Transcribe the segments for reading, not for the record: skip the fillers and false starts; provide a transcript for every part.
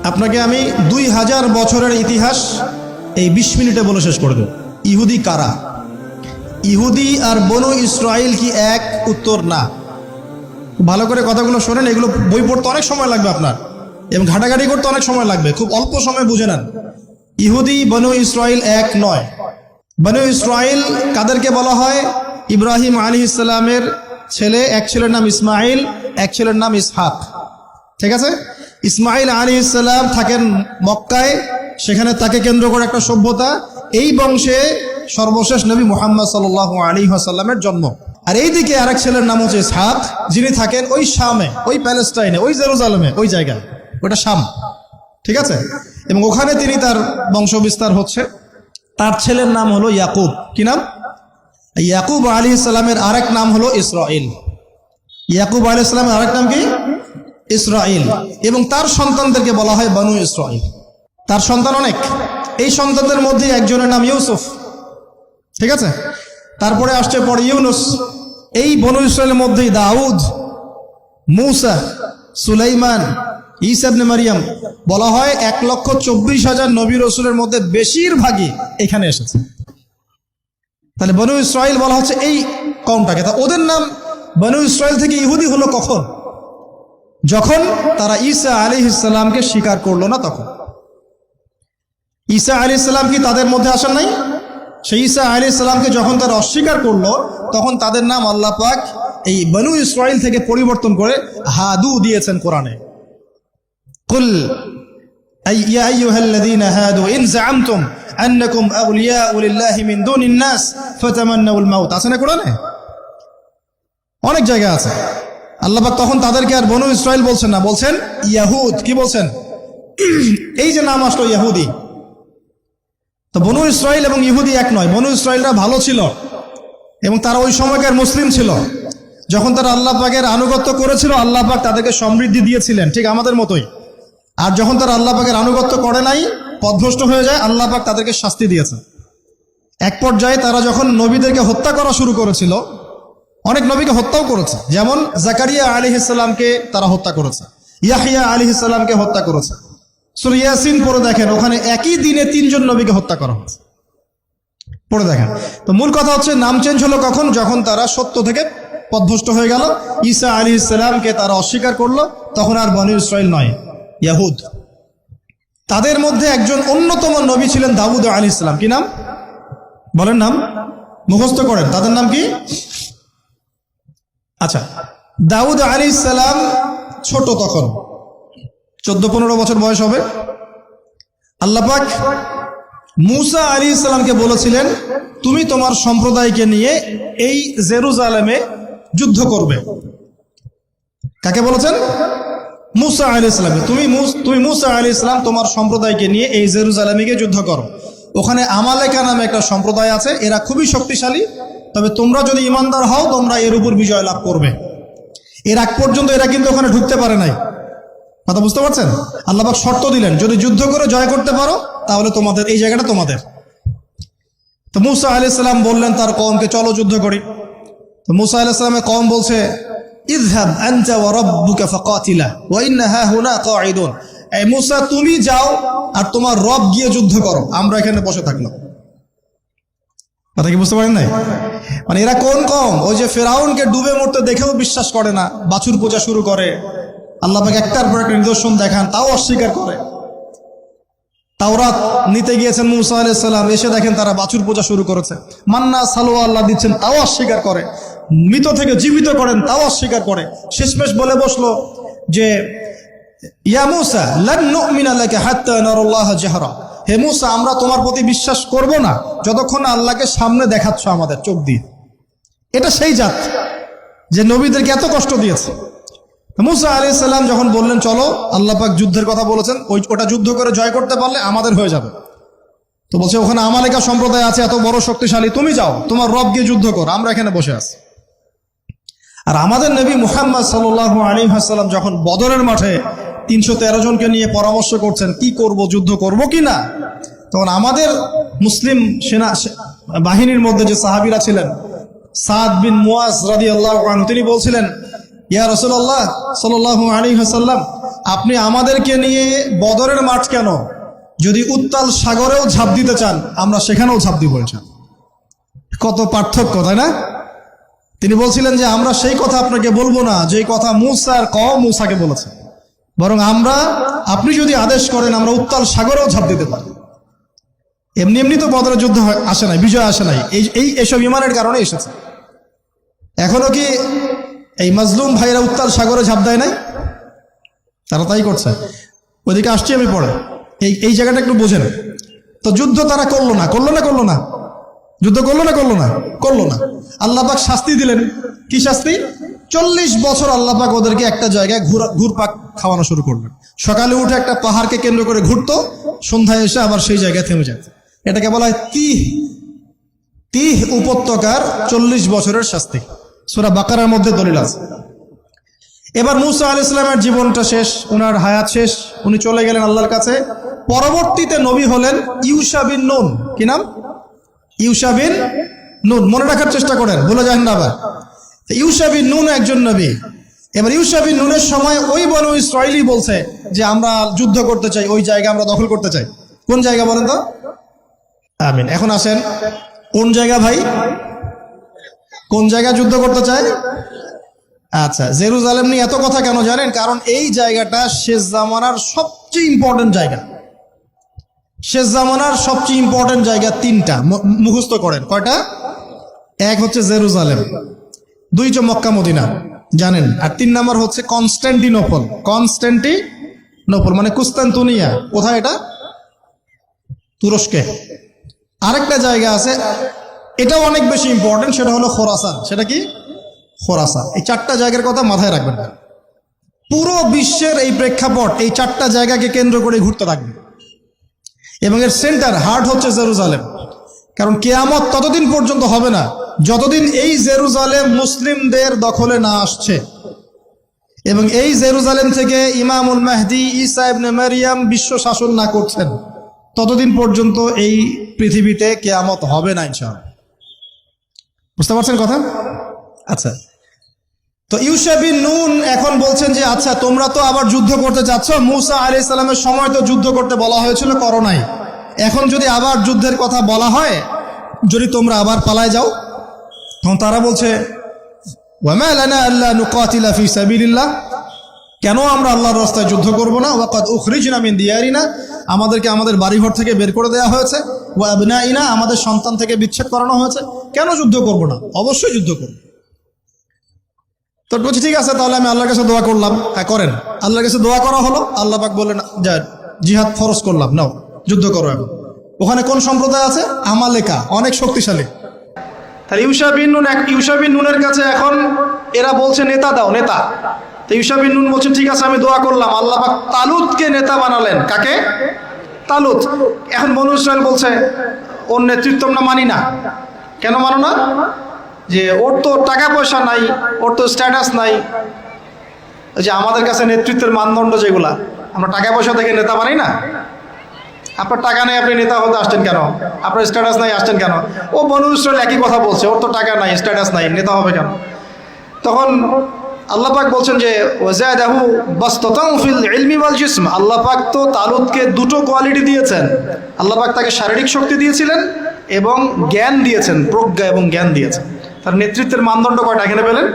আপনাকে আমি 2000 বছরের ইতিহাস এই 20 মিনিটে বলে শেষ করে দেব। ইহুদি কারা? ইহুদি আর বনু ইসরাইল কি এক? উত্তর না। ভালো করে কথাগুলো শোনেন, এগুলো বই পড়তে অনেক সময় লাগবে আপনার, এবং ঘাটাঘাটি করতে অনেক সময় লাগবে, খুব অল্প সময় বুঝে নেন। ইহুদি বনু ইসরাইল এক নয়। বনু ইসরাইল কাদেরকে বলা হয়? ইব্রাহিম আলাইহিস সালামের ছেলে, এক ছেলের নাম ইসমাইল, এক ছেলের নাম ইসহাক। ঠিক আছে? ইসমাইল আলাইহিস সালাম থাকেন মক্কায়, সেখানে তাকে কেন্দ্র করে একটা সভ্যতা। এই বংশে সর্বশেষ নবী মুহাম্মদ সাল্লাল্লাহু আলাইহি ওয়াসাল্লামের জন্ম। আর এইদিকে আরেক ছেলের নাম হচ্ছে ইসহাক, যিনি থাকেন ওই শামে, ওই প্যালেস্টাইনে, ওই জেরুজালেমে, ওই জায়গায়, ওটা শাম। ঠিক আছে? এবং ওখানে তিনি তার বংশ বিস্তার হচ্ছে। তার ছেলের নাম হলো ইয়াকুব। কি নাম? ইয়াকুব আলাইহিস সালামের আরেক নাম হলো ইসরাইল। ইয়াকুব আলাইহিস সালামের আরেক নাম কি? ইসরাইল। এবং তার সন্তানদেরকে বলা হয় বনু ইসরাইল। তার সন্তান অনেক। এই সন্তানদের মধ্যে একজনের নাম ইউসুফ। ঠিক আছে? তারপরে আসছে পরে ইউনুস। এই বনু ইসরাইলের মধ্যেই দাউদ, মূসা, সুলাইমান, ঈসা ইবনে মারিয়াম। বলা হয় 1,24,000 নবী রাসূলের মধ্যে বেশিরভাগই এখানে এসেছে। তাহলে বনু ইসরাইল বলা হচ্ছে এই কওমটাকে। তা ওদের নাম বনু ইসরাইল থেকে ইহুদি হলো কখন? যখন তারা ঈসা আলাইহিস সালামকে স্বীকার করলো না তখন। ঈসা আলাইহিস সালাম কি তাদের মধ্যে আসেন নাই? সেই ঈসা আলাইহিস সালামকে যখন তারা অস্বীকার করলো, তখন তাদের নাম আল্লাহ পাক এই বনু ইসরাইল থেকে পরিবর্তন করে হাদু দিয়েছেন কোরআনে। কুল ইয়া আইয়ুহাল্লাযীনা হাদু ইন যাআমতুম আন্নাকুম আউলিয়াউ লিল্লাহি মিন দুনিন নাস ফাতামান্নাউল মাউত। আছে না কোরআনে? অনেক জায়গা আছে। আল্লাহ পাক তখন তাদেরকে আর বনু ইসরাইল বলছেন না, বলছেন ইয়াহুদ। কি বলছেন? এই যে নাম আসলো ইহুদি। তো বনু ইসরাইল এবং ইহুদি এক নয়। বনু ইসরাইলরা ভালো ছিল এবং তারা ওই সময়কার মুসলিম ছিল। যখন তারা আল্লাহ পাকের আনুগত্য করেছিল, আল্লাহ পাক তাদেরকে সমৃদ্ধি দিয়েছিলেন, ঠিক আমাদের মতোই। আর যখন তারা আল্লাহ পাকের আনুগত্য করে নাই, পথভ্রষ্ট হয়ে যায়, আল্লাহ পাক তাদেরকে শাস্তি দিয়েছেন। এক পর্যায়ে তারা যখন নবীদেরকে হত্যা করা শুরু করেছিল, অনেক নবীকে হত্যাও করেছে। যেমন জাকারিয়া আলাইহিস সালামকে তারা হত্যা করেছে, ইয়াহইয়া আলাইহিস সালামকে হত্যা করেছে। সূরা ইয়াসিন পড়ে দেখেন, ওখানে একই দিনে 3 জন নবীকে হত্যা করা হয়েছে। পড়ে দেখেন। তো মূল কথা হচ্ছে নাম চেঞ্জ হলো কখন? যখন তারা সত্য থেকে পথভ্রষ্ট হয়ে গেল, ঈসা আলাইহিস সালামকে তারা অস্বীকার করলো, তখন আর বনু ইসরাইল নয়, ইয়াহুদ। তাদের মধ্যে একজন অন্যতম নবী ছিলেন দাউদ আলাইহিস সালাম। কি নাম? বলেন নাম, মুখস্থ করেন। তাদের নাম কি? আচ্ছা, দাউদ আলাইহিস সালাম ছোট, তখন 14-15 বছর বয়স হবে। আল্লাহ পাক মূসা আলাইহিস সালামকে বলেছিলেন, তুমি তোমার সম্প্রদায়কে নিয়ে এই জেরুজালেমে যুদ্ধ করবে। কাকে বলেছেন? মূসা আলাইহিস সালাম। তুমি মূসা আলাইহিস সালাম তোমার সম্প্রদায়কে নিয়ে এই জেরুজালেমে গিয়ে যুদ্ধ করো। ওখানে আমালেকা নামে একটা সম্প্রদায় আছে, এরা খুবই শক্তিশালী। তবে তোমরা যদি ইমানদার হও, তোমরা এর উপর বিজয় লাভ করবে। এর আগ পর্যন্ত এরা কিন্তু ওখানে ঢুকতে পারে নাই। কথা বুঝতে পারছেন? আল্লাহ পাক শর্ত দিলেন, যদি যুদ্ধ করে জয় করতে পারো, তাহলে তোমাদের এই জায়গাটা তোমাদের। তো মূসা আলাইহিস সালাম বললেন তার কওমকে, চলো যুদ্ধ করি। তো মূসা আলাইহিস সালামের কওম বলছে, ইযহাব আনতা ওয়া রাব্বুকা ফাকাতিলা ওয়া ইন্না হাহুনা কাঈদুন। এই মূসা, তুমি যাও আর তোমার রব গিয়ে যুদ্ধ করো, আমরা এখানে বসে থাকলাম। কথা কি বুঝতে পারেন নাই? মানে এরা কোন কওম? ওই যে ফেরাউনকে ডুবে মরতে দেখেও বিশ্বাস করে না, বাছুর পূজা শুরু করে। আল্লাহ পাক একটার পর একটা নিদর্শন দেখান, তাও অস্বীকার করে। তাওরাত নিতে গিয়েছেন মূসা আলাইহিস সালাম, এসে দেখেন তারা বাছুর পূজা শুরু করেছে। মান্না সালোয়া আল্লাহ দিচ্ছেন, তাও অস্বীকার করে। মৃত থেকে জীবিত করেন, তাও অস্বীকার করে। শেষমেশ বলে বসলো যে, ইয়া মূসা লান নুমিনা লাকা হাত্তা নারাল্লাহ জাহরা। হে মূসা, আমরা তোমার প্রতি বিশ্বাস করব না যতক্ষণ না আল্লাহকে সামনে দেখাচ্ছ আমাদের চোখ দিয়ে। এটা সেই জাত যে নবীদেরকে এত কষ্ট দিয়েছে। মূসা আলাইহিস সালাম যখন বললেন চলো, আল্লাহ পাক যুদ্ধের কথা বলেছেন, ওটা যুদ্ধ করে জয় করতে পারলে আমাদের হয়ে যাবে। তো বলছে ওখানে আমালেকা সম্প্রদায় আছে, এত বড় শক্তিশালী, তুমি যাও, তোমার রব গিয়ে যুদ্ধ কর, আমরা এখানে বসে আছি। আর আমাদের নবী মুহাম্মদ সাল্লাল্লাহু আলাইহি ওয়াসাল্লাম যখন বদরের মাঠে 313 জনকে নিয়ে পরামর্শ করছেন কি করব, যুদ্ধ করব কি না, তখন আমাদের মুসলিম সেনা বাহিনীর মধ্যে যে সাহাবীরা ছিলেন, সাদ বিন মুয়াজ রাদিয়াল্লাহু আনহু, তিনি বলছিলেন, ইয়া রাসূলুল্লাহ সাল্লাল্লাহু আলাইহি ওয়াসাল্লাম, আপনি আমাদেরকে নিয়ে বদরের মাঠ কেন, যদি উত্তাল সাগরেও ঝাঁপ দিতে চান আমরা সেখানেও ঝাঁপ দিব ইনশাআল্লাহ। কত পার্থক্য, তাই না? তিনি বলছিলেন যে আমরা সেই কথা আপনাকে বলবো না যেই কথা মুসার কওম মুসাকে বলেছে, বরং আপনি যদি আদেশ করেন আমরা উত্তাল সাগরেও ঝাঁপ দিতে পারি। এমনি এমনি তো বদরের যুদ্ধ আসে নাই, বিজয় আসে নাই, এইসব ইমানের কারণে এসেছে। এখনো কি এই মাজলুম ভাইরা উত্তাল সাগরে ঝাঁপ দেয় নাই? তারা তাই করছে। ওইদিকে আসছি আমি পরে, এই জায়গাটা একটু বোঝেন। তো যুদ্ধ তারা করলো না, যুদ্ধ করলো না। আল্লাহ পাক শাস্তি দিলেন। কি শাস্তি? 40 বছর আল্লাহ পাক ওদেরকে একটা জায়গায় ঘুরপাক খাওয়ানো শুরু করলেন। সকালে উঠে একটা পাহাড়কে কেন্দ্র করে ঘুরতো, সন্ধ্যায় এসে আবার সেই জায়গায় থেমে যেত। এটাকে বলা হয় তিহ উপত্যকার 40 বছরের শাস্তি। সূরা বাকারার মধ্যে দলিল আছে। এবার মুসা আলাইহিস সালামের জীবনটা শেষ, ওনার হায়াত শেষ, উনি চলে গেলেন আল্লাহর কাছে। পরবর্তীতে নবী হলেন ইউশা বিন নুন। কি নাম? ইউশা বিন নুন। মনে রাখার চেষ্টা করেন, ভুলে যান না আবার। ইউশা বিন নুন একজন নবী। এবার ইউশা বিন নুনের সময় ওই বনু ইসরাইলি বলছে যে আমরা যুদ্ধ করতে চাই, ওই জায়গা আমরা দখল করতে চাই। কোন জায়গা বলেন তো? আমিন। এখন আসেন, কোন জায়গা ভাই? কোন জায়গা যুদ্ধ করতে চায়? আচ্ছা, জেরুজালেম নিয়ে এত কথা কেন জানেন? কারণ এই জায়গাটা শেষ জামানার সবচেয়ে ইম্পর্টেন্ট জায়গা। শেষ জামানার সবচেয়ে ইম্পর্টেন্ট জায়গা 3টা, মুখস্থ করেন। কয়টা? এক হচ্ছে জেরুজালেম, 2 হচ্ছে মক্কা মদিনা, জানেন, আর 3 নাম্বার হচ্ছে কনস্ট্যান্টিনোপল। কনস্ট্যান্টিনোপল মানে কুস্তান্তনিয়া। কোথায় এটা? তুরস্কে। আরেকটা জায়গা আছে, এটাও অনেক বেশি ইম্পর্টেন্ট, সেটা হলো খোরাসান। সেটা কি? খোরাসান। এই 4টা জায়গার কথা মাথায় রাখবেন। পুরো বিশ্বের এই প্রেক্ষাপট এই 4টা জায়গাকে কেন্দ্র করে ঘুরতে থাকবে, এবং এর সেন্টার হার্ট হচ্ছে জেরুজালেম। কারণ কিয়ামত ততদিন পর্যন্ত হবে না যতদিন এই জেরুজালেম মুসলিমদের দখলে না আসছে, এবং এই জেরুজালেম থেকে ইমামুল মাহদি ঈসা ইবনে মারিয়াম বিশ্ব শাসন না করছেন, ততদিন পর্যন্ত এই পৃথিবীতে কিয়ামত হবে না ইনশাআল্লাহ। বুঝতে পারছেন কথা? আচ্ছা, তো ইউশা বিন নুন এখন বলছেন যে আচ্ছা তোমরা তো আবার যুদ্ধ করতে যাচ্ছ, মুসা আলাইহিস সালামের সময় তো যুদ্ধ করতে বলা হয়েছিল, করো নাই। এখন যদি আবার যুদ্ধের কথা বলা হয়, যদি তোমরা আবার পালায় যাও, তখন তারা বলছে ওয়ামা লানা আল্লা নুকাতিলা ফি সাবিলিল্লাহ, কেন আমরা আল্লাহর রাস্তায় যুদ্ধ করব না? ওয়াকাদ উখরিজনা মিন দিয়ারিনা, আমাদেরকে আমাদের বাড়িঘর থেকে বের করে দেওয়া হয়েছে, ওয়া আবনাইনা, আমাদের সন্তান থেকে বিচ্ছেদ করানো হয়েছে, কেন যুদ্ধ করব না? অবশ্যই যুদ্ধ করব। তো বলছি ঠিক আছে, তাহলে আমি আল্লাহর কাছে দোয়া করলাম। হ্যাঁ করেন। আল্লাহর কাছে দোয়া করা হলো, আল্লাহ পাক বললেন যা জিহাদ ফরজ করলাম, নাও যুদ্ধ করো। এখন ওখানে কোন সম্প্রদায় আছে? আমালেকা, অনেক শক্তিশালী। তাহলে ইউশা বিন নুনের কাছে এখন এরা বলছে নেতা দাও, নেতা। তো ইউশা বিন নুন বলছেন ঠিক আছে আমি দোয়া করলাম। আল্লাহ পাক তালুতকে নেতা বানালেন। কাকে? তালুত। এখন বনু ইসরাইল বলছে ওর নেতৃত্ব আমরা মানি না। কেন মানো না? যে ওর তো টাকা পয়সা নাই, ওর তো স্ট্যাটাস নাই। যে আমাদের কাছে নেতৃত্বের মানদণ্ড যেগুলা, আমরা টাকা পয়সা থেকে নেতা বানাই না। আপনার টাকা নেই, আপনি নেতা হতে আসছেন কেন? আপনার স্ট্যাটাস নাই, আসছেন কেন? ও বনু ইসরাইল একই কথা বলছে, ওর তো টাকা নাই, স্ট্যাটাস নাই, নেতা হবে কেন? তখন আল্লাহ পাক বলছেন যে ওয়াজাদাহু বাসতাতান ফিল ইলমি ওয়াল জিসম, আল্লাহ পাক তো তালুতকে 2টো কোয়ালিটি দিয়েছেন। আল্লাহ পাক তাকে শারীরিক শক্তি দিয়েছিলেন এবং জ্ঞান দিয়েছেন, প্রজ্ঞা এবং জ্ঞান দিয়েছেন। তার নেতৃত্বের মানদণ্ড কয়টা এখানে পেলেন?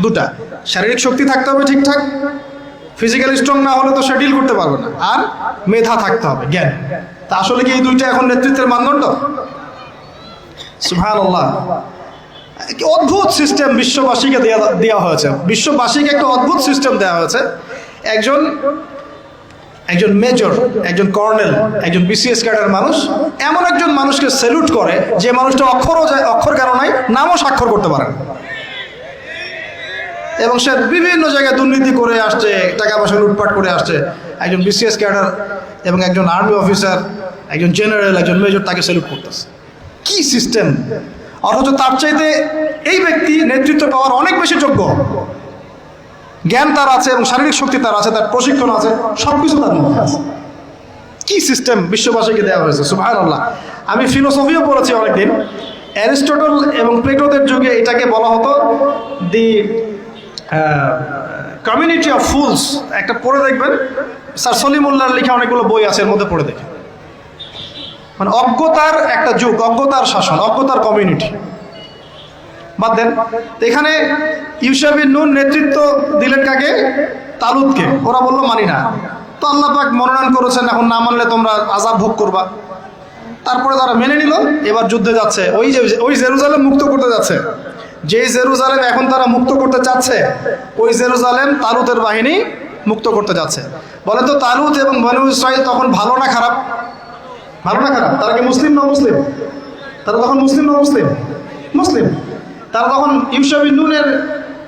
2টা। শারীরিক শক্তি থাকতে হবে ঠিকঠাক, ফিজিক্যালি স্ট্রং না হলে তো সে ডিল করতে পারবে না, আর মেধা থাকতে হবে, জ্ঞান। তা আসলে কি এই 2টা এখন নেতৃত্বের মানদণ্ড? সুবহানাল্লাহ। কি অদ্ভুত সিস্টেম বিশ্ববাসীকে দেওয়া হয়েছে। বিশ্ববাসীকে একটা অদ্ভুত সিস্টেম দেওয়া হয়েছে। একজন মেজর, একজন কর্নেল, একজন বিসিএস ক্যাডার মানুষ এমন একজন মানুষকে স্যালুট করে যে মানুষটা অক্ষর জ্ঞান নাই, নামও স্বাক্ষর করতে পারে না, এবং সে বিভিন্ন জায়গায় দুর্নীতি করে আসছে, টাকা পয়সা লুটপাট করে আসছে। একজন বিসিএস ক্যাডার এবং একজন আর্মি অফিসার, একজন জেনারেল, একজন মেজর তাকে স্যালুট করতেছে। কি সিস্টেম! অথচ তার চাইতে এই ব্যক্তি নেতৃত্ব পাওয়ার অনেক বেশি যোগ্য। জ্ঞান তার আছে এবং শারীরিক শক্তি তার আছে, তার প্রশিক্ষণ আছে, সবকিছু তার মধ্যে আছে। কি সিস্টেম বিশ্ববাসীকে দেওয়া হয়েছে! সুবহানাল্লাহ। আমি ফিলোসফিও পড়েছি অনেকদিন। অ্যারিস্টটল এবং প্লেটোদের যুগে এটাকে বলা হতো দি কমিউনিটি অফ ফুলস, একটা পড়ে দেখবেন, স্যার সলিমুল্লাহর লেখা অনেকগুলো বই আছে, এর মধ্যে পড়ে দেখেন। মানে অজ্ঞতার একটা যুগ, অজ্ঞতার শাসন, অজ্ঞতার কমিউনিটি। বাদ দেন, এখানে ইউশা বিন নুন নেতৃত্ব দিলেন কাকে? তালুতকে। ওরা বললো মানি না। তো আল্লাহ পাক মনোনয়ন করেছেন, এখন না মানলে তোমরা আযাব ভোগ করবা। তারপরে তারা মেনে নিল, এবার যুদ্ধে যাচ্ছে। ওই জেরুজালেম মুক্ত করতে যাচ্ছে। যেই জেরুজালেম এখন তারা মুক্ত করতে চাচ্ছে, ওই জেরুজালেম তালুতের বাহিনী মুক্ত করতে যাচ্ছে। বলেন তো, তালুত এবং বনু ইসরাইল তখন ভালো না খারাপ? ভালো না খারাপ? তারা কি মুসলিম না মুসলিম? তারা তখন মুসলিম না মুসলিম? মুসলিম। তারা তখন ইউশা বিন নুনের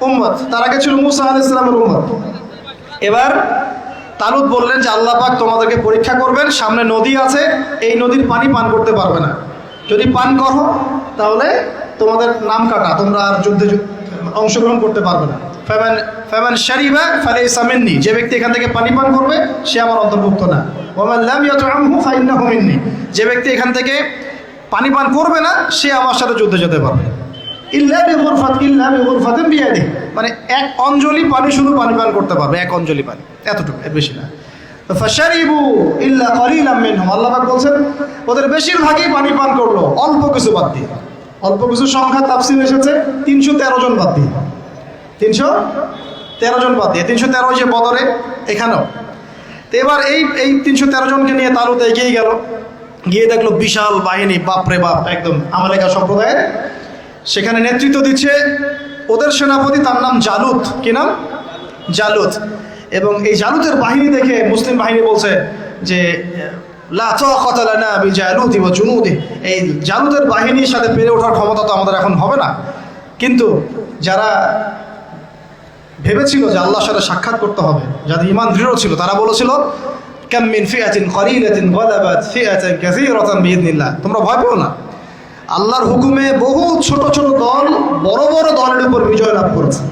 উম্মত, তার আগে ছিল মূসা আলাইহিস সালামের উম্মত। এবার তালুত বললেন যে আল্লাহ পাক তোমাদেরকে পরীক্ষা করবেন, সামনে নদী আছে, এই নদীর পানি পান করতে পারবে না। যদি পান করো তাহলে তোমাদের নাম কাটা, তোমরা আর যুদ্ধে অংশগ্রহণ করতে পারবে না। ফামান শারিবা ফালাইসা মিন্নি, যে ব্যক্তি এখান থেকে পানি পান করবে সে আমার অন্তর্ভুক্ত না। ওয়ামান লাম ইয়াতআমহু ফাইন্নাহু মিন্নি, যে ব্যক্তি এখান থেকে পানি পান করবে না সে আমার সাথে যুদ্ধে যেতে পারবে। ইল্লা বিগুরফাতিন বিয়াদিহি, মানে এক অঞ্জলি পানি শুধু পানি পান করতে পারবে, এক অঞ্জলি পানি, এতটুকু, এর বেশি না। ফাশারিবু ইল্লা কালিলাম মিনহুম, আল্লাহ পাক বলছেন ওদের বেশিরভাগই পানি পান করলো, অল্প কিছু বাদ দিয়ে। অল্প কিছু সংখ্যা তাফসীর এসেছে 313 জন বাদ দিয়ে, 313 জন বাদ দিয়ে, 313 যে বদরে, এখানেও। তো এবার এই 313 জনকে নিয়ে তালুত এগিয়ে গেল, গিয়ে দেখলো বিশাল বাহিনী, বাপরে বাপ, একদম আমালেকা সম্প্রদায়ের। সেখানে নেতৃত্ব দিচ্ছে ওদের সেনাপতি, তার নাম জালুত। কি নাম? জালুত। এবং এই জালুতের বাহিনী দেখে মুসলিম বাহিনী বলছে যে লা তাকাতা লানা বিজালুতি ওয়া জুনুদি, এই জালুতের বাহিনীর সাথে পেরে ওঠার ক্ষমতা তো আমাদের এখন হবে না। কিন্তু যারা ভেবেছিল যে আল্লাহর সাথে সাক্ষাৎ করতে হবে, যাদের ঈমান দৃঢ় ছিল, তারা বলেছিল কাম মিন ফিআতিন ক্বালিলাতিন গালাবাত ফিআতান কাসীরাতান বিইذنিল্লাহ, তোমরা ভয় পেও না, আল্লাহর হুকুমে বহু ছোট ছোট দল বড় বড় দলের উপর বিজয় লাভ করেছে।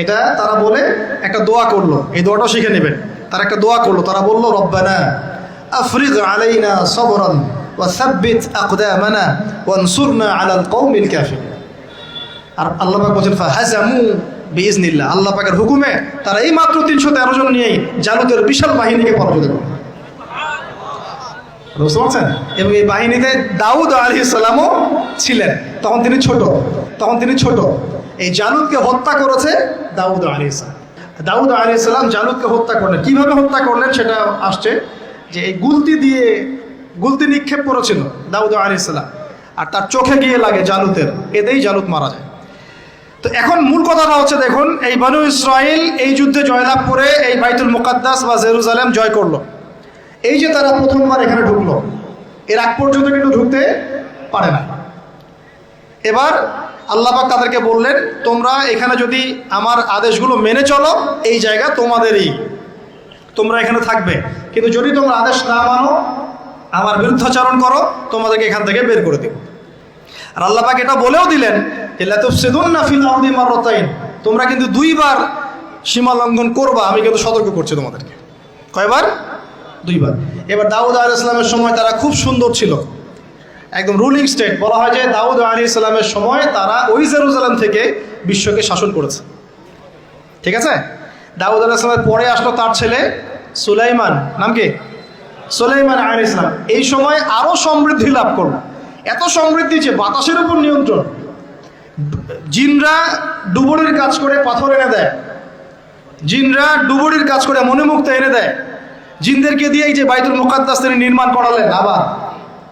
এটা তারা বলে একটা দোয়া করলো, এই দোয়াটা শিখে নেবেন। তারা একটা দোয়া করলো, তারা বলল রব্বানা আফরিগ আলাইনা সাবরান ওয়া সাব্বিত আকদামানা ওয়ানসুরনা আলাল কওমিল কাফিরিন। আর আল্লাহ পাক বলেন ফাহাজামু বিইذনিল্লাহ, আল্লাহ পাকের হুকুমে তারা এই মাত্র 313 জন নিয়েই জালুতের বিশাল বাহিনীকে পরাজিত করে। বুঝতে পারছেন? এবং এই বাহিনীতে দাউদ আলাইহিস সালামও ছিলেন, তখন তিনি ছোট। এই জালুতকে হত্যা করেছে দাউদ আলাইহিস সালাম। দাউদ আলাইহিস সালাম জালুতকে হত্যা করলেন। কিভাবে হত্যা করলেন সেটা আসছে, যে এই গুলতি নিক্ষেপ করেছিল দাউদ আলাইহিস সালাম, আর তার চোখে গিয়ে লাগে জালুতের, এতেই জালুত মারা যায়। তো এখন মূল কথাটা হচ্ছে, দেখুন এই বনু ইসরাইল এই যুদ্ধে জয়লাভ করে এই বাইতুল মুকাদ্দাস বা জেরুজালেম জয় করলো। এই যে তারা প্রথমবার এখানে ঢুকলো, এর আগ পর্যন্ত কিন্তু ঢুকতে পারে না। এবার আল্লাহ পাক তাদেরকে বললেন, তোমরা এখানে যদি আমার আদেশগুলো মেনে চলো, এই জায়গা তোমাদেরই, তোমরা এখানে থাকবে। কিন্তু যদি তোমরা আদেশ না মানো, আমার বিরুদ্ধাচরণ করো, তোমাদেরকে এখান থেকে বের করে দেব। আর আল্লাহ পাক এটা বলেও দিলেন যে লা তুফসিদুন্না ফিল আরদি মাররাতাইন, তোমরা কিন্তু 2 বার সীমা লঙ্ঘন করবা, আমি কিন্তু সতর্ক করছি তোমাদেরকে। কয়বার? 2 বার। এবার দাউদ আলাইহিস সালামের সময় তারা খুব সুন্দর ছিল, একদম রুলিং স্টেট। বলা হয় যে দাউদ আলাইহিস সালামের সময় তারা ওই জেরুজালেম থেকে বিশ্বকে শাসন করেছে। ঠিক আছে? দাউদ আলাইহিস সালামের পরে আসলো তার ছেলে সুলাইমান, নাম কি? সুলাইমান আলাইহিস সালাম। এই সময় আরো সমৃদ্ধি লাভ করলো, এত সমৃদ্ধি যে বাতাসের উপর নিয়ন্ত্রণ। জিনরা ডুবুরির কাজ করে পাথর এনে দেয়, জিনরা ডুবুরির কাজ করে মণিমুক্তা এনে দেয়। জিনদেরকে দিয়ে এই যে বাইতুল মুকাদ্দাস তিনি নির্মাণ করালেন আবার,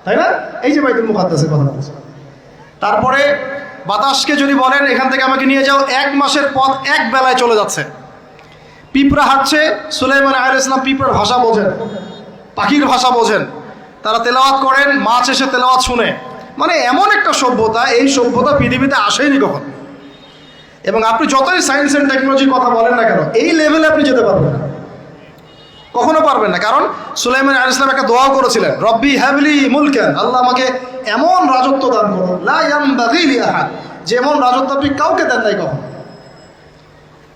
তাই না? এই যে বাইতুল মুকাদ্দাসের কথা বলছে। তারপরে বাতাসকে যদি বলেন এখান থেকে আমাকে নিয়ে যাও, 1 মাসের পথ 1 বেলায় চলে যাচ্ছে। পিঁপড়া হাঁটছে, সুলাইমান আলাইহিস সালাম পিঁপড়ার ভাষা বোঝেন, পাখির ভাষা বোঝেন। তারা তেলাওয়াত করেন, মাছ এসে তেলাওয়াত শুনে। মানে এমন একটা সভ্যতা, এই সভ্যতা পৃথিবীতে আসেনি কখন। এবং আপনি যতই সায়েন্স অ্যান্ড টেকনোলজির কথা বলেন না কেন, এই লেভেলে আপনি যেতে পারবেন না, কখনো পারবেন না। কারণ সুলাইমান আলাইহিস সালাম একটা দোয়া করেছিলেন, রব্বি হাবলি মুলকান, আল্লাহ আমাকে এমন রাজত্ব দান করুন, লা ইয়ামবাগি লি আহাদ, যেমন রাজত্ব আপনি কাউকে দেন নাই কখনো।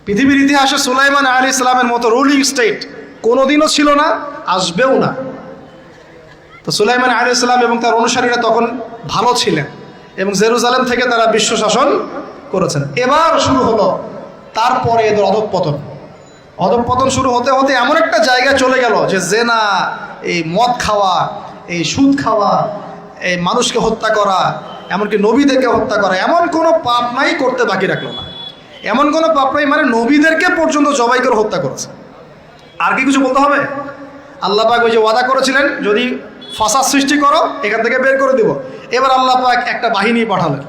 পৃথিবীর ইতিহাসে সুলাইমান আলাইহিস সালামের মতো রুলিং স্টেট কোনোদিনও ছিল না, আসবেও না। তো সুলাইমান আলাইহিস সালাম এবং তার অনুসারীরা তখন ভালো ছিলেন এবং জেরুজালেম থেকে তারা বিশ্ব শাসন করেছেন। এবার শুরু হলো তারপরে এদের অধঃপতন শুরু হতে হতে এমন একটা জায়গায় চলে গেল যে জেনা, এই মদ খাওয়া, এই সুদ খাওয়া, এই মানুষকে হত্যা করা, এমনকি নবীদেরকে হত্যা করা, এমন কোনো পাপ নাই করতে বাকি রাখলো না। এমন কোনো পাপ নাই মানে নবীদেরকে পর্যন্ত জবাই করে হত্যা করেছে। আর কি কিছু বলতে হবে? আল্লাহ পাক ওই যে ওয়াদা করেছিলেন যদি ফাসাদ সৃষ্টি করো এখান থেকে বের করে দিব। এবার আল্লাহ পাক একটা বাহিনী পাঠালেন।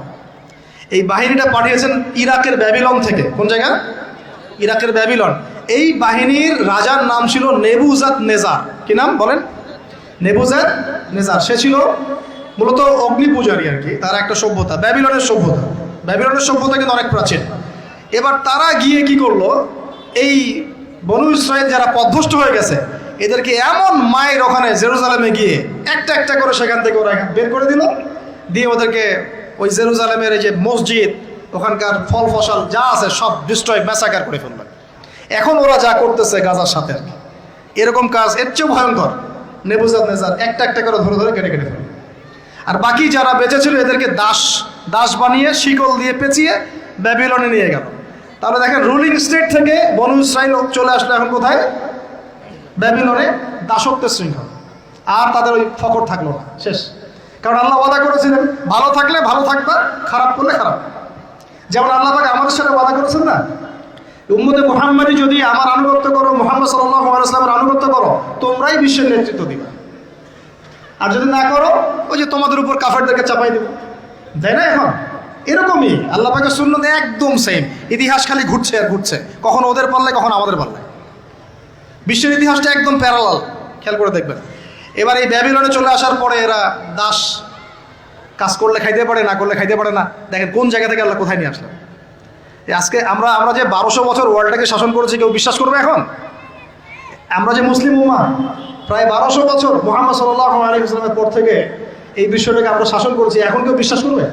এই বাহিনীটা পাঠিয়েছেন ইরাকের ব্যাবিলন থেকে। কোন জায়গা? ইরাকের ব্যাবিলন। এই বাহিনীর রাজার নাম ছিল নেবুজাত নেজার। কি নাম বলেন? নেবুজাত নেজার। সে ছিল মূলত অগ্নি পূজারী আর কি। তার একটা সভ্যতা, ব্যাবিলনের সভ্যতা। ব্যাবিলনের সভ্যতা কিন্তু অনেক প্রাচীন। এবার তারা গিয়ে কি করলো, এই বনু ইসরাইল যারা পথভ্রষ্ট হয়ে গেছে এদেরকে এমন মায়ের ওখানে জেরুজালেমে গিয়ে একটা একটা করে সেখান থেকে ওরা বের করে দিল, দিয়ে ওদেরকে ওই জেরুজালেমের এই যে মসজিদ, ওখানকার ফল ফসল যা আছে সব ডিস্ট্রয়, ম্যাসাকার করে ফেলবে। এখন ওরা যা করতেছে গাজার সাথে আর কি, এরকম কাজ এর চেয়েও ভয়ঙ্কর। নেবুজাত নেজার একটা একটা করে ধরে ধরে কেটে কেটে ফেলবে। আর বাকি যারা বেঁচে ছিল এদেরকে দাস বানিয়ে শিকল দিয়ে পেঁচিয়ে ব্যাবিলনে নিয়ে গেল। তাহলে দেখেন রুলিং স্টেট থেকে বনু ইসরাইল চলে আসলো এখন কোথায়? ব্যাবিলনে, দাসত্বের শৃঙ্খল। আর তাদের ওই ফকর থাকলো না, শেষ। কারণ আল্লাহ ওয়াদা করেছিলেন ভালো থাকলে ভালো থাকবা, খারাপ করলে খারাপ। যেমন আল্লাহ পাক আমাদের সাথে ওয়াদা করেছেন না, উম্মতে মুহাম্মাদি যদি আমার আনুগত্য করো, মুহাম্মদ সাল্লাল্লাহু আলাইহি ওয়াসাল্লামের আনুগত্য করো, তোমরাই বিশ্বের নেতৃত্ব দিবা। আর যদি না করো, ওই যে তোমাদের উপর কাফেরদেরকে চাপাই দেবো, তাই না? এখন এরকমই আল্লাহ পাকের সুন্নাত একদম সেম। ইতিহাস খালি ঘুরছে আর ঘুরছে, কখন ওদের পাল্লায় কখন আমাদের পাল্লায়। বিশ্বের ইতিহাসটা একদম প্যারালাল, খেয়াল করে দেখবেন। এবার এই ব্যাবিলনে চলে আসার পরে এরা দাস, কাজ করলে খাইতে পারে, না করলে খাইতে পারে না। দেখেন কোন জায়গা থেকে আল্লাহ কোথায় নিয়ে আসলো। আজকে আমরা যে 1200 বছর ওয়ার্ল্ডটাকে শাসন করেছি, কেউ বিশ্বাস করবে এখন? আমরা যে মুসলিম উম্মাহ প্রায় 1200 বছর মুহাম্মদ সাল্লাল্লাহু আলাইহি ওয়াসাল্লামের পর থেকে এই বিশ্বটাকে আমরা শাসন করেছি, এখন কেউ বিশ্বাস করবে?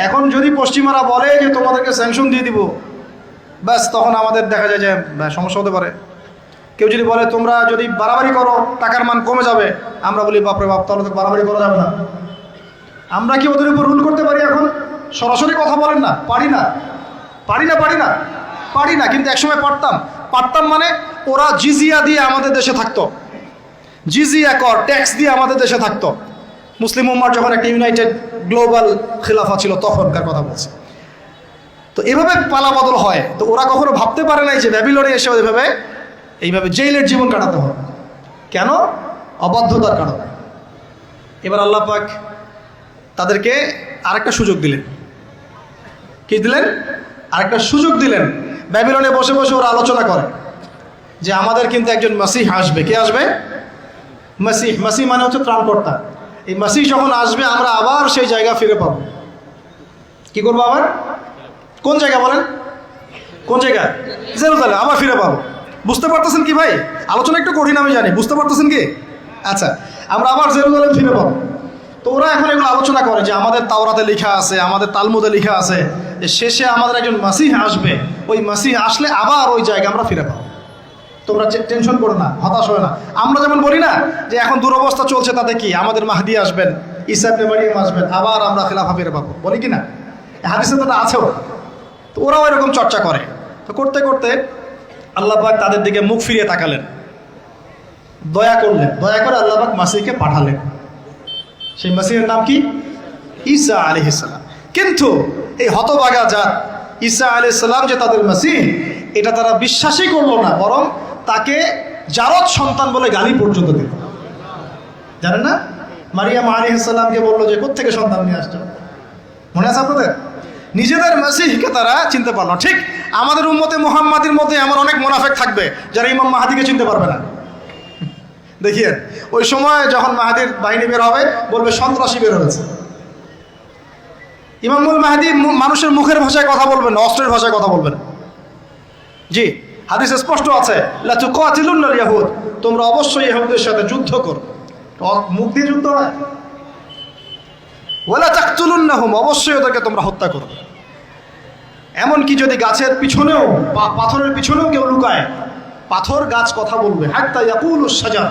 এখন যদি পশ্চিমারা বলে যে তোমাদেরকে স্যাংশন দিয়ে দিব, ব্যাস তখন আমাদের দেখা যায় যে সমস্যা হতে পারে। কেউ যদি বলে তোমরা যদি বাড়াবাড়ি করো টাকার মান কমে যাবে, আমরা বলি বাপরে বাপ, তাহলে তো বাড়াবাড়ি করা যাবে না। আমরা কি ওদের উপর রুল করতে পারি? এখন সরাসরি কথা বলেন না, পারি না। কিন্তু একসময় পারতাম মানে ওরা জিজিয়া দিয়ে আমাদের দেশে থাকতো, জিজিয়া কর, ট্যাক্স দিয়ে আমাদের দেশে থাকতো। মুসলিম উম্মার যখন একটা ইউনাইটেড গ্লোবাল খিলাফা ছিল তখনকার কথা বলছে। তো এভাবে পালাবদল হয়। তো ওরা কখনো ভাবতে পারে নাই যে ব্যাবিলনে এসে এইভাবে জেলের জীবন কাটাতে হবে। কেন? অবাধ্যতার কারণে। এবার আল্লাহ পাক তাদেরকে আরেকটা সুযোগ দিলেন। কি দিলেন? আরেকটা সুযোগ দিলেন। ব্যাবিলনে বসে বসে ওরা আলোচনা করে যে আমাদের কিন্তু একজন মাসিহ আসবে। কে আসবে? মাসিহ মানে হচ্ছে ত্রাণকর্তা। এই মাসিহ যখন আসবে আমরা আবার সেই জায়গা ফিরে পাবো। কি করবো আবার? কোন জায়গা বলেন? কোন জায়গা? জেরুজালেম। আবার ফিরে পাবো। বুঝতে পারতেছেন কি ভাই? আলোচনা একটু কঠিন আমি জানি, বুঝতে পারতেছেন কি? আচ্ছা, আমরা আবার জেরুজালেম ফিরে পাবো। তো ওরা এখন এগুলো আলোচনা করে যে আমাদের তাওরাতে লেখা আছে, আমাদের তালমুদে লেখা আছে যে শেষে আমাদের একজন মাসিহ আসবে, ওই মাসিহ আসলে আবার ওই জায়গা আমরা ফিরে পাবো। তোমরা টেনশন করো না, হতাশ হয় না। আমরা যেমন বলি না যে এখন দুরবস্থা চলছে, তাতে কি আমাদের মাহদি আসবেন, ঈসা ইবনে মারইয়াম আসবেন, আবার আমরা খেলাফা ফিরে পাবো, বলি কি না? হাদিসে তো আছেও। তো ওরাও এরকম চর্চা করে। তো করতে করতে আল্লাহ পাক তাদের দিকে মুখ ফিরিয়ে তাকালেন, দয়া করলেন, দয়া করে আল্লাহ পাক মাসিহকে পাঠালেন। সেই মাসিহের নাম কি? ঈসা আলাইহিস সালাম। কিন্তু এই হতভাগা জাত ঈসা আলাইহিস সালাম যে তাদের মাসিহ, এটা তারা বিশ্বাসই করলো না, বরং তাকে জারদ সন্তান বলে গালি পর্যন্ত দিল। জানেন না? মারিয়াম আলাইহিস সালামকে বললো যে কোত্থেকে সন্তান নিয়ে আসছো, মনে আছে আপনাদের? নিজেদের মাসিহকে তারা চিনতে পারলো। ঠিক আমাদের উম্মতে মুহাম্মাদির মধ্যে এমন অনেক মুনাফিক থাকবে যারা ইমাম মাহাদিকে চিনতে পারবে না। দেখিয়েন ওই সময় যখন মাহাদির বাহিনী বের হবে বলবে সন্ত্রাসী বের হয়েছে। ইমামুল মাহাদি মানুষের মুখের ভাষায় কথা বলবেন না, অস্ত্রের ভাষায় কথা বলবেন। জি, হাদিসে স্পষ্ট আছে লা তুকাতিলুনাল ইয়াহুদ, তোমরা অবশ্যই ইহুদীদের সাথে যুদ্ধ করো। মুখ দিয়ে যুদ্ধ হয়। ওয়ালা তাকতুলুন্নাহুম, অবশ্যই ওদেরকে তোমরা হত্যা করো। এমনকি যদি গাছের পিছনেও বা পাথরের পিছনেও কেউ লুকায়, পাথর গাছ কথা বলবে। হাত্তা ইয়াকুলুস শাজার,